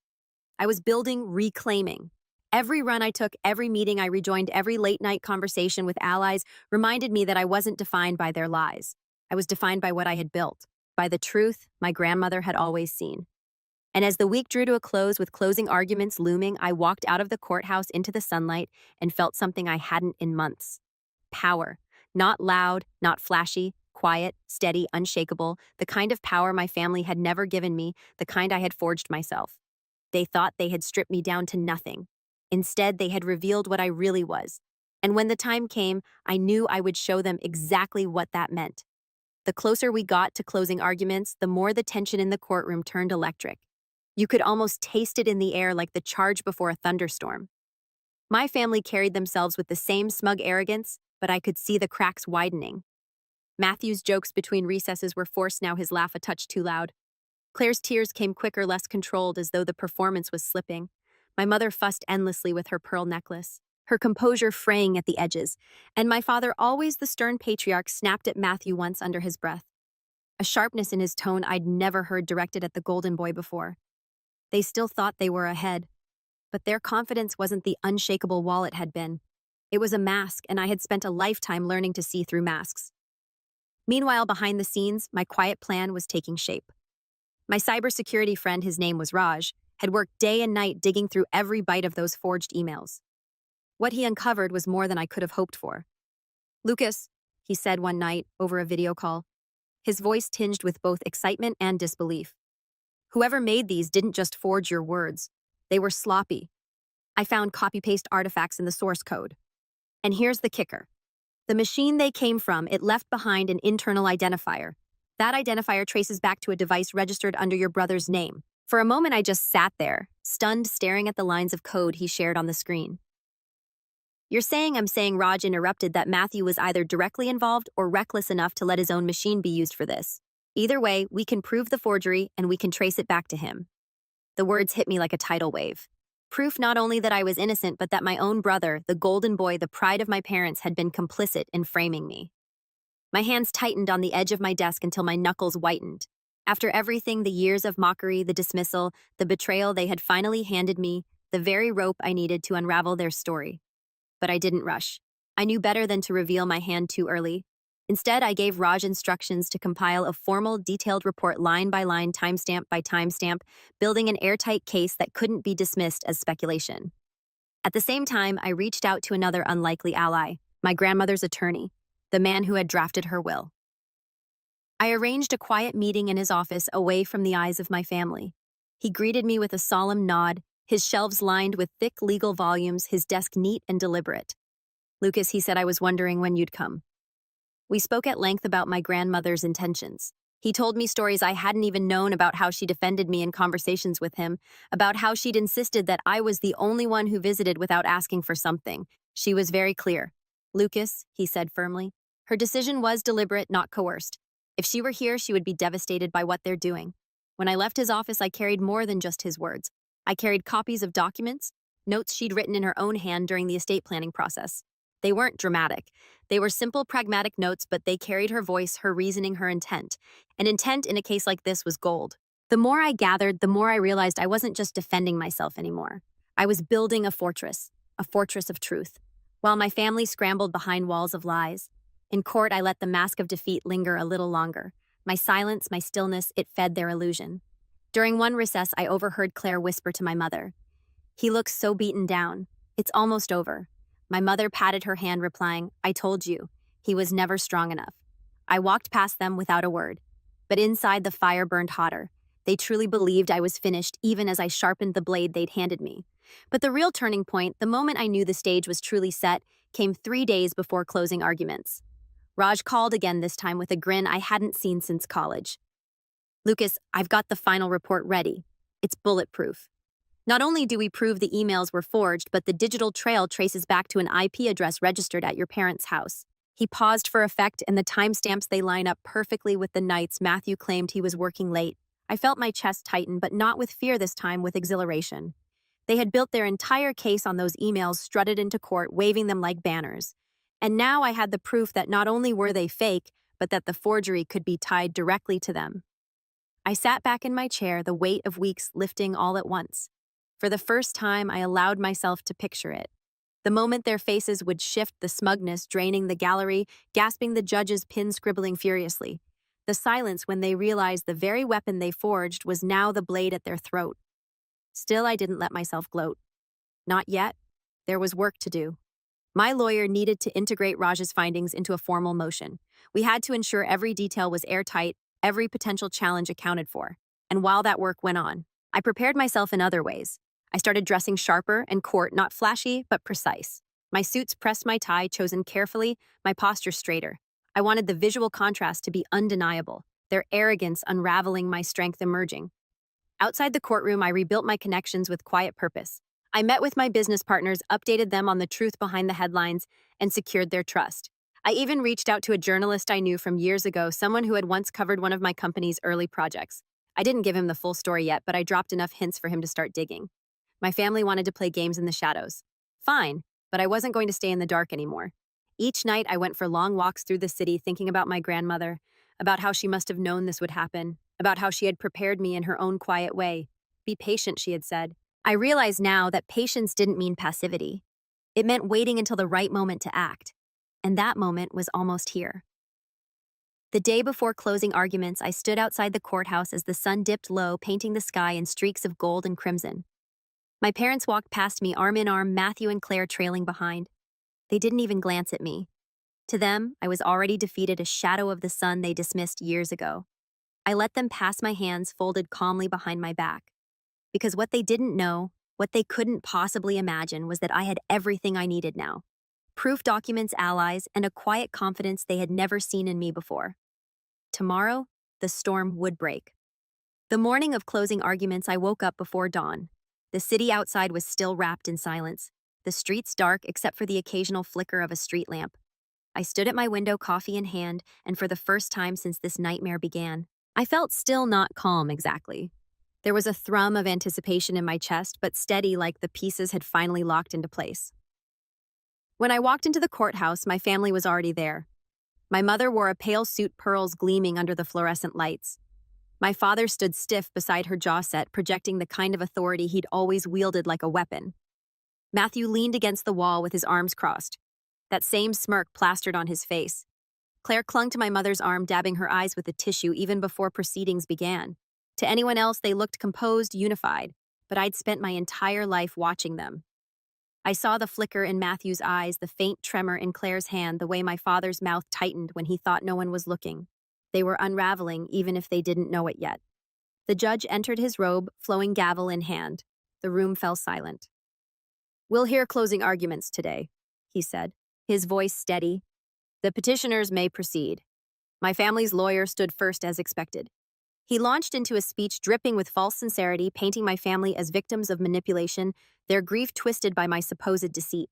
I was building, reclaiming. Every run I took, every meeting I rejoined, every late-night conversation with allies reminded me that I wasn't defined by their lies. I was defined by what I had built, by the truth my grandmother had always seen. And as the week drew to a close with closing arguments looming, I walked out of the courthouse into the sunlight and felt something I hadn't in months. Power. Not loud, not flashy, quiet, steady, unshakable, the kind of power my family had never given me, the kind I had forged myself. They thought they had stripped me down to nothing. Instead, they had revealed what I really was. And when the time came, I knew I would show them exactly what that meant. The closer we got to closing arguments, the more the tension in the courtroom turned electric. You could almost taste it in the air like the charge before a thunderstorm. My family carried themselves with the same smug arrogance, but I could see the cracks widening. Matthew's jokes between recesses were forced now, his laugh a touch too loud. Claire's tears came quicker, less controlled, as though the performance was slipping. My mother fussed endlessly with her pearl necklace, her composure fraying at the edges, and my father, always the stern patriarch, snapped at Matthew once under his breath. A sharpness in his tone I'd never heard directed at the golden boy before. They still thought they were ahead, but their confidence wasn't the unshakable wall it had been. It was a mask, and I had spent a lifetime learning to see through masks. Meanwhile, behind the scenes, my quiet plan was taking shape. My cybersecurity friend, his name was Raj, had worked day and night digging through every bite of those forged emails. What he uncovered was more than I could have hoped for. "Lucas," he said one night over a video call, his voice tinged with both excitement and disbelief. "Whoever made these didn't just forge your words. They were sloppy. I found copy-paste artifacts in the source code. And here's the kicker. The machine they came from, it left behind an internal identifier. That identifier traces back to a device registered under your brother's name. For a moment, I just sat there, stunned, staring at the lines of code he shared on the screen. "You're saying," I'm saying, Raj interrupted, "that Matthew was either directly involved or reckless enough to let his own machine be used for this. Either way, we can prove the forgery and we can trace it back to him." The words hit me like a tidal wave. Proof not only that I was innocent, but that my own brother, the golden boy, the pride of my parents, had been complicit in framing me. My hands tightened on the edge of my desk until my knuckles whitened. After everything, the years of mockery, the dismissal, the betrayal, they had finally handed me the very rope I needed to unravel their story. But I didn't rush. I knew better than to reveal my hand too early. Instead, I gave Raj instructions to compile a formal, detailed report line by line, timestamp by timestamp, building an airtight case that couldn't be dismissed as speculation. At the same time, I reached out to another unlikely ally, my grandmother's attorney, the man who had drafted her will. I arranged a quiet meeting in his office away from the eyes of my family. He greeted me with a solemn nod, his shelves lined with thick legal volumes, his desk neat and deliberate. "Lucas," he said, "I was wondering when you'd come." We spoke at length about my grandmother's intentions. He told me stories I hadn't even known about how she defended me in conversations with him, about how she'd insisted that I was the only one who visited without asking for something. She was very clear. "Lucas," he said firmly, "her decision was deliberate, not coerced. If she were here, she would be devastated by what they're doing." When I left his office, I carried more than just his words. I carried copies of documents, notes she'd written in her own hand during the estate planning process. They weren't dramatic. They were simple, pragmatic notes, but they carried her voice, her reasoning, her intent. And intent in a case like this was gold. The more I gathered, the more I realized I wasn't just defending myself anymore. I was building a fortress of truth. While my family scrambled behind walls of lies, in court I let the mask of defeat linger a little longer. My silence, my stillness, it fed their illusion. During one recess, I overheard Claire whisper to my mother, "He looks so beaten down. It's almost over." My mother patted her hand, replying, "I told you, he was never strong enough." I walked past them without a word, but inside the fire burned hotter. They truly believed I was finished, even as I sharpened the blade they'd handed me. But the real turning point, the moment I knew the stage was truly set, came 3 days before closing arguments. Raj called again, this time with a grin I hadn't seen since college. "Lucas, I've got the final report ready. It's bulletproof. Not only do we prove the emails were forged, but the digital trail traces back to an IP address registered at your parents' house." He paused for effect, and the timestamps, they line up perfectly with the nights Matthew claimed he was working late. I felt my chest tighten, but not with fear this time, with exhilaration. They had built their entire case on those emails, strutted into court, waving them like banners. And now I had the proof that not only were they fake, but that the forgery could be tied directly to them. I sat back in my chair, the weight of weeks lifting all at once. For the first time, I allowed myself to picture it. The moment their faces would shift, the smugness draining the gallery, gasping, the judge's pen scribbling furiously. The silence when they realized the very weapon they forged was now the blade at their throat. Still, I didn't let myself gloat. Not yet. There was work to do. My lawyer needed to integrate Raj's findings into a formal motion. We had to ensure every detail was airtight, every potential challenge accounted for. And while that work went on, I prepared myself in other ways. I started dressing sharper in court, not flashy, but precise. My suits pressed, my tie chosen carefully, my posture straighter. I wanted the visual contrast to be undeniable, their arrogance unraveling, my strength emerging. Outside the courtroom, I rebuilt my connections with quiet purpose. I met with my business partners, updated them on the truth behind the headlines, and secured their trust. I even reached out to a journalist I knew from years ago, someone who had once covered one of my company's early projects. I didn't give him the full story yet, but I dropped enough hints for him to start digging. My family wanted to play games in the shadows. Fine, but I wasn't going to stay in the dark anymore. Each night, I went for long walks through the city, thinking about my grandmother, about how she must have known this would happen, about how she had prepared me in her own quiet way. "Be patient," she had said. I realize now that patience didn't mean passivity. It meant waiting until the right moment to act. And that moment was almost here. The day before closing arguments, I stood outside the courthouse as the sun dipped low, painting the sky in streaks of gold and crimson. My parents walked past me, arm in arm, Matthew and Claire trailing behind. They didn't even glance at me. To them, I was already defeated, a shadow of the sun they dismissed years ago. I let them pass, my hands folded calmly behind my back. Because what they didn't know What they couldn't possibly imagine was that I had everything I needed now. Proof documents, allies, and a quiet confidence they had never seen in me before. Tomorrow, the storm would break. The morning of closing arguments, I woke up before dawn. The city outside was still wrapped in silence, the streets dark except for the occasional flicker of a street lamp. I stood at my window, coffee in hand, and for the first time since this nightmare began, I felt still not calm exactly. There was a thrum of anticipation in my chest, but steady like the pieces had finally locked into place. When I walked into the courthouse, my family was already there. My mother wore a pale suit, pearls gleaming under the fluorescent lights. My father stood stiff beside her, jaw set, projecting the kind of authority he'd always wielded like a weapon. Matthew leaned against the wall with his arms crossed, that same smirk plastered on his face. Claire clung to my mother's arm, dabbing her eyes with a tissue even before proceedings began. To anyone else, they looked composed, unified, but I'd spent my entire life watching them. I saw the flicker in Matthew's eyes, the faint tremor in Claire's hand, the way my father's mouth tightened when he thought no one was looking. They were unraveling, even if they didn't know it yet. The judge entered his robe, flowing gavel in hand. The room fell silent. "We'll hear closing arguments today," he said, his voice steady. "The petitioners may proceed." My family's lawyer stood first as expected. He launched into a speech dripping with false sincerity, painting my family as victims of manipulation, their grief twisted by my supposed deceit.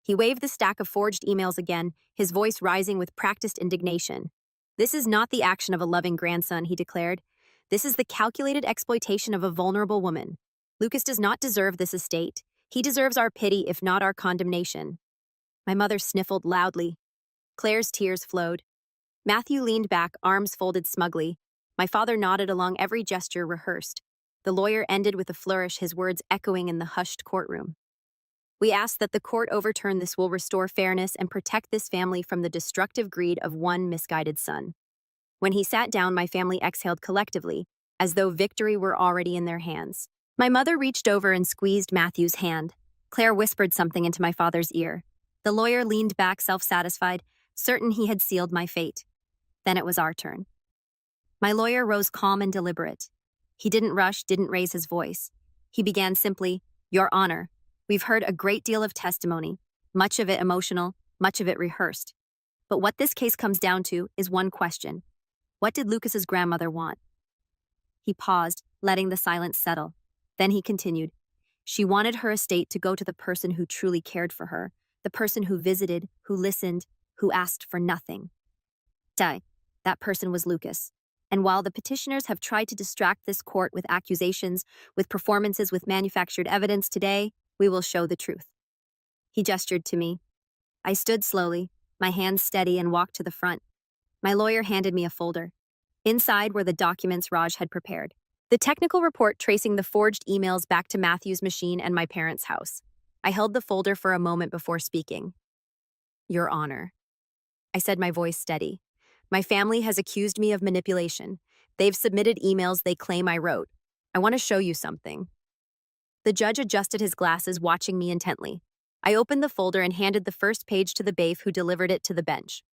He waved the stack of forged emails again, his voice rising with practiced indignation. "This is not the action of a loving grandson," he declared. "This is the calculated exploitation of a vulnerable woman. Lucas does not deserve this estate. He deserves our pity, if not our condemnation." My mother sniffled loudly. Claire's tears flowed. Matthew leaned back, arms folded smugly. My father nodded along every gesture rehearsed. The lawyer ended with a flourish, his words echoing in the hushed courtroom. "We ask that the court overturn this will restore fairness and protect this family from the destructive greed of one misguided son." When he sat down, my family exhaled collectively, as though victory were already in their hands. My mother reached over and squeezed Matthew's hand. Claire whispered something into my father's ear. The lawyer leaned back, self-satisfied, certain he had sealed my fate. Then it was our turn. My lawyer rose calm and deliberate. He didn't rush, didn't raise his voice. He began simply, "Your Honor, we've heard a great deal of testimony, much of it emotional, much of it rehearsed. But what this case comes down to is one question. What did Lucas's grandmother want?" He paused, letting the silence settle. Then he continued, "She wanted her estate to go to the person who truly cared for her, the person who visited, who listened, who asked for nothing. That person was Lucas. And while the petitioners have tried to distract this court with accusations, with performances, with manufactured evidence, today, we will show the truth." He gestured to me. I stood slowly, my hands steady, and walked to the front. My lawyer handed me a folder. Inside were the documents Raj had prepared. The technical report tracing the forged emails back to Matthew's machine and my parents' house. I held the folder for a moment before speaking. "Your Honor," I said, my voice steady. "My family has accused me of manipulation. They've submitted emails they claim I wrote. I want to show you something." The judge adjusted his glasses, watching me intently. I opened the folder and handed the first page to the bailiff who delivered it to the bench.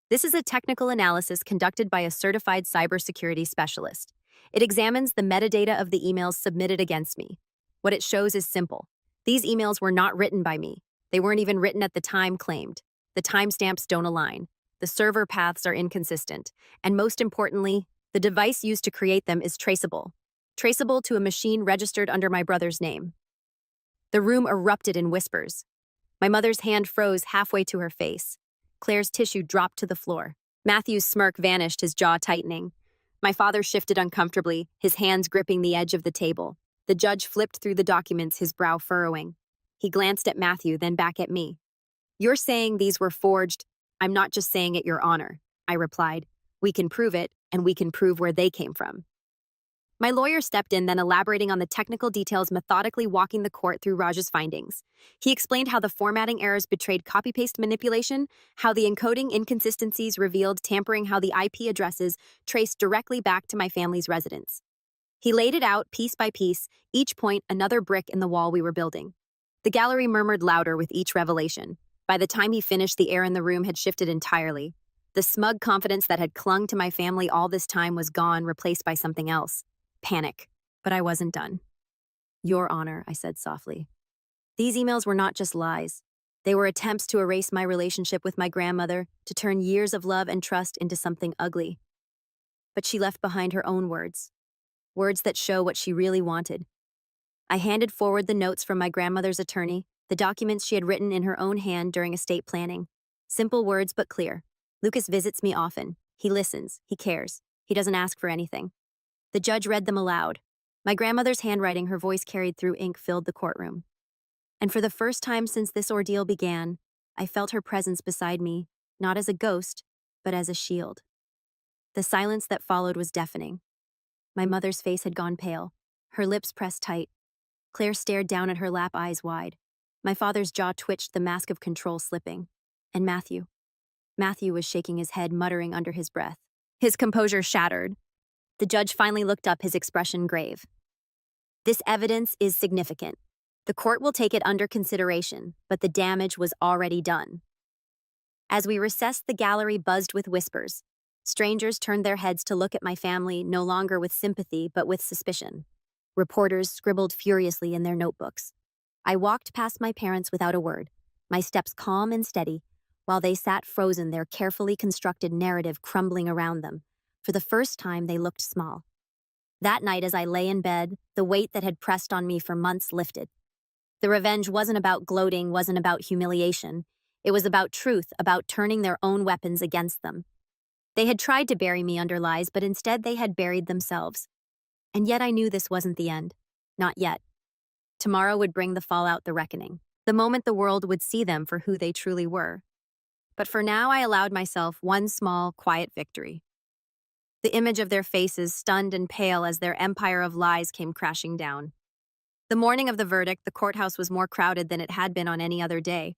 "This is a technical analysis conducted by a certified cybersecurity specialist. It examines the metadata of the emails submitted against me. What it shows is simple. These emails were not written by me. They weren't even written at the time claimed. The timestamps don't align. The server paths are inconsistent. And most importantly, the device used to create them is traceable. Traceable to a machine registered under my brother's name." The room erupted in whispers. My mother's hand froze halfway to her face. Claire's tissue dropped to the floor. Matthew's smirk vanished, his jaw tightening. My father shifted uncomfortably, his hands gripping the edge of the table. The judge flipped through the documents, his brow furrowing. He glanced at Matthew, then back at me. "You're saying these were forged?" "I'm not just saying it, Your Honor," I replied. "We can prove it, and we can prove where they came from." My lawyer stepped in, then elaborating on the technical details, methodically walking the court through Raj's findings. He explained how the formatting errors betrayed copy-paste manipulation, how the encoding inconsistencies revealed tampering, how the IP addresses traced directly back to my family's residence. He laid it out piece by piece, each point another brick in the wall we were building. The gallery murmured louder with each revelation. By the time he finished, the air in the room had shifted entirely. The smug confidence that had clung to my family all this time was gone, replaced by something else. Panic. But I wasn't done. Your Honor, I said softly. These emails were not just lies. They were attempts to erase my relationship with my grandmother, to turn years of love and trust into something ugly. But she left behind her own words, words that show what she really wanted. I handed forward the notes from my grandmother's attorney, the documents she had written in her own hand during estate planning. Simple words, but clear. Lucas visits me often. He listens. He cares. He doesn't ask for anything. The judge read them aloud. My grandmother's handwriting, her voice carried through ink, filled the courtroom. And for the first time since this ordeal began, I felt her presence beside me, not as a ghost, but as a shield. The silence that followed was deafening. My mother's face had gone pale, her lips pressed tight. Claire stared down at her lap, eyes wide. My father's jaw twitched, the mask of control slipping. And Matthew. Matthew was shaking his head, muttering under his breath. His composure shattered. The judge finally looked up, his expression grave. This evidence is significant. The court will take it under consideration, but the damage was already done. As we recessed, the gallery buzzed with whispers. Strangers turned their heads to look at my family, no longer with sympathy, but with suspicion. Reporters scribbled furiously in their notebooks. I walked past my parents without a word, my steps calm and steady, while they sat frozen, their carefully constructed narrative crumbling around them. For the first time, they looked small. That night, as I lay in bed, the weight that had pressed on me for months lifted. The revenge wasn't about gloating, wasn't about humiliation. It was about truth, about turning their own weapons against them. They had tried to bury me under lies, but instead they had buried themselves. And yet I knew this wasn't the end. Not yet. Tomorrow would bring the fallout, the reckoning. The moment the world would see them for who they truly were. But for now, I allowed myself one small, quiet victory. The image of their faces, stunned and pale as their empire of lies came crashing down. The morning of the verdict, the courthouse was more crowded than it had been on any other day.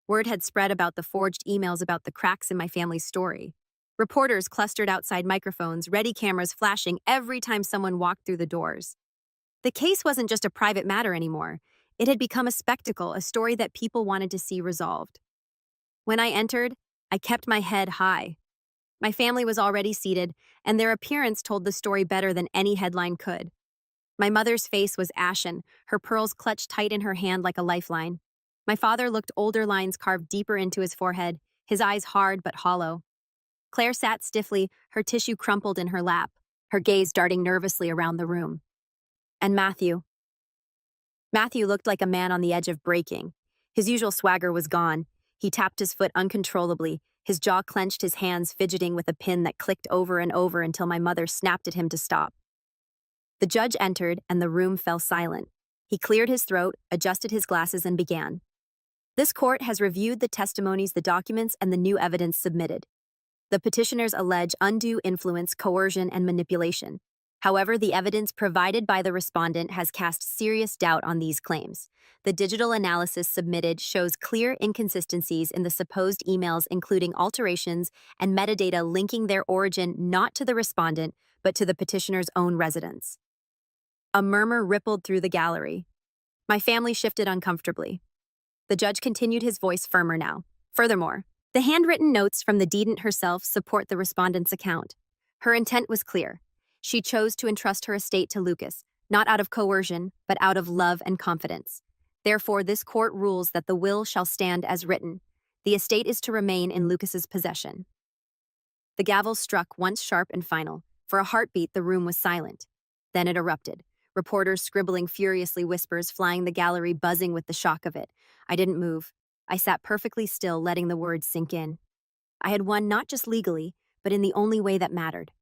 Word had spread about the forged emails, about the cracks in my family's story. Reporters clustered outside microphones, ready cameras flashing every time someone walked through the doors. The case wasn't just a private matter anymore. It had become a spectacle, a story that people wanted to see resolved. When I entered, I kept my head high. My family was already seated, and their appearance told the story better than any headline could. My mother's face was ashen, her pearls clutched tight in her hand like a lifeline. My father looked older, lines carved deeper into his forehead, his eyes hard but hollow. Claire sat stiffly, her tissue crumpled in her lap, her gaze darting nervously around the room. And Matthew. Matthew looked like a man on the edge of breaking. His usual swagger was gone. He tapped his foot uncontrollably, his jaw clenched, his hands fidgeting with a pin that clicked over and over until my mother snapped at him to stop. The judge entered, and the room fell silent. He cleared his throat, adjusted his glasses, and began. This court has reviewed the testimonies, the documents, and the new evidence submitted. The petitioners allege undue influence, coercion, and manipulation. However, the evidence provided by the respondent has cast serious doubt on these claims. The digital analysis submitted shows clear inconsistencies in the supposed emails, including alterations and metadata linking their origin not to the respondent, but to the petitioner's own residence. A murmur rippled through the gallery. My family shifted uncomfortably. The judge continued, his voice firmer now. Furthermore, the handwritten notes from the decedent herself support the respondent's account. Her intent was clear. She chose to entrust her estate to Lucas, not out of coercion, but out of love and confidence. Therefore, this court rules that the will shall stand as written. The estate is to remain in Lucas's possession. The gavel struck once sharp and final. For a heartbeat, the room was silent. Then it erupted. Reporters scribbling furiously, whispers flying the gallery, buzzing with the shock of it. I didn't move. I sat perfectly still, letting the words sink in. I had won not just legally, but in the only way that mattered.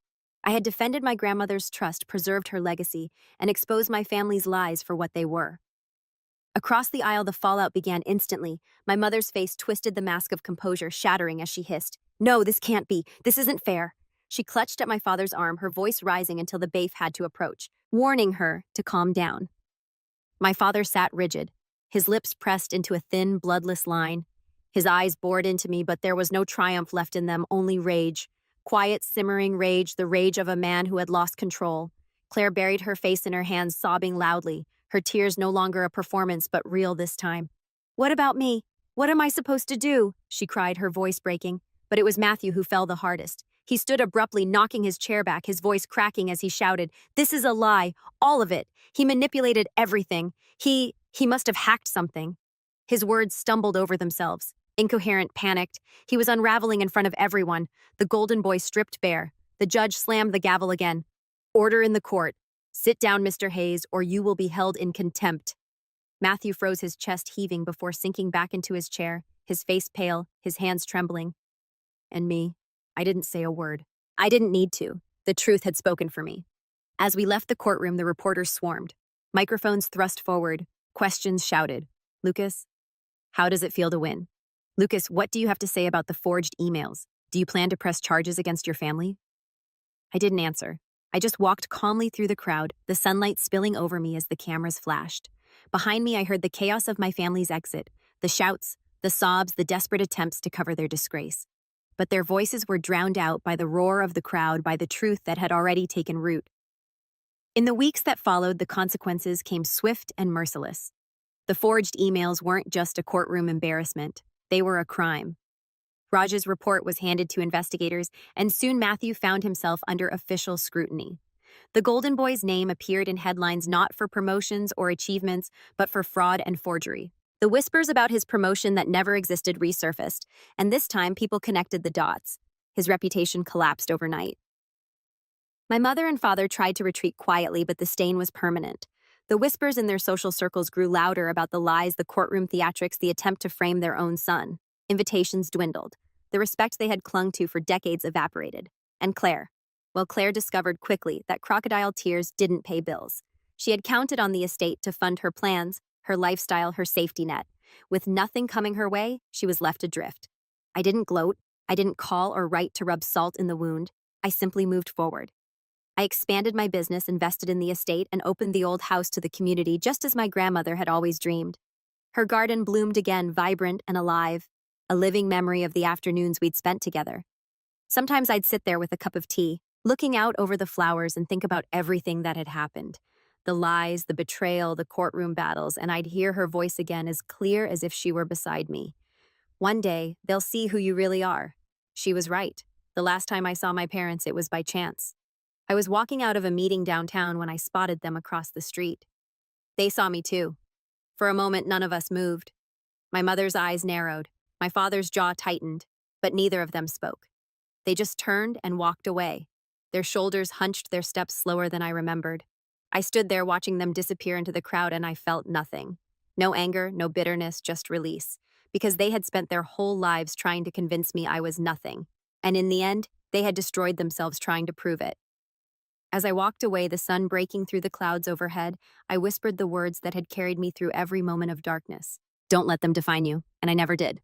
I had defended my grandmother's trust, preserved her legacy, and exposed my family's lies for what they were. Across the aisle, the fallout began instantly. My mother's face twisted, the mask of composure shattering as she hissed, "No, this can't be. This isn't fair." She clutched at my father's arm, her voice rising until the bailiff had to approach, warning her to calm down. My father sat rigid, his lips pressed into a thin, bloodless line. His eyes bored into me, but there was no triumph left in them, only rage. Quiet, simmering rage, the rage of a man who had lost control. Claire buried her face in her hands, sobbing loudly, her tears no longer a performance but real this time. "What about me? What am I supposed to do?" she cried, her voice breaking. But it was Matthew who fell the hardest. He stood abruptly, knocking his chair back, his voice cracking as he shouted, "This is a lie. All of it. He manipulated everything. He must have hacked something." His words stumbled over themselves. Incoherent, panicked, he was unraveling in front of everyone, the golden boy stripped bare. The judge slammed the gavel again. "Order in the court. Sit down, Mr. Hayes, or you will be held in contempt." Matthew froze, his chest heaving before sinking back into his chair, his face pale, his hands trembling. And me, I didn't say a word. I didn't need to. The truth had spoken for me. As we left the courtroom, the reporters swarmed. Microphones thrust forward, questions shouted. "Lucas, how does it feel to win? Lucas, what do you have to say about the forged emails? Do you plan to press charges against your family?" I didn't answer. I just walked calmly through the crowd, the sunlight spilling over me as the cameras flashed. Behind me, I heard the chaos of my family's exit, the shouts, the sobs, the desperate attempts to cover their disgrace. But their voices were drowned out by the roar of the crowd, by the truth that had already taken root. In the weeks that followed, the consequences came swift and merciless. The forged emails weren't just a courtroom embarrassment. They were a crime. Raj's report was handed to investigators, and soon Matthew found himself under official scrutiny. The Golden Boy's name appeared in headlines not for promotions or achievements, but for fraud and forgery. The whispers about his promotion that never existed resurfaced, and this time people connected the dots. His reputation collapsed overnight. My mother and father tried to retreat quietly, but the stain was permanent. The whispers in their social circles grew louder about the lies, the courtroom theatrics, the attempt to frame their own son. Invitations dwindled. The respect they had clung to for decades evaporated. And Claire. Well, Claire discovered quickly that crocodile tears didn't pay bills. She had counted on the estate to fund her plans, her lifestyle, her safety net. With nothing coming her way, she was left adrift. I didn't gloat. I didn't call or write to rub salt in the wound. I simply moved forward. I expanded my business, invested in the estate, and opened the old house to the community just as my grandmother had always dreamed. Her garden bloomed again, vibrant and alive, a living memory of the afternoons we'd spent together. Sometimes I'd sit there with a cup of tea, looking out over the flowers and think about everything that had happened. The lies, the betrayal, the courtroom battles, and I'd hear her voice again as clear as if she were beside me. "One day, they'll see who you really are." She was right. The last time I saw my parents, it was by chance. I was walking out of a meeting downtown when I spotted them across the street. They saw me too. For a moment, none of us moved. My mother's eyes narrowed. My father's jaw tightened, but neither of them spoke. They just turned and walked away. Their shoulders hunched, their steps slower than I remembered. I stood there watching them disappear into the crowd, and I felt nothing. No anger, no bitterness, just release. Because they had spent their whole lives trying to convince me I was nothing. And in the end, they had destroyed themselves trying to prove it. As I walked away, the sun breaking through the clouds overhead, I whispered the words that had carried me through every moment of darkness. "Don't let them define you," and I never did.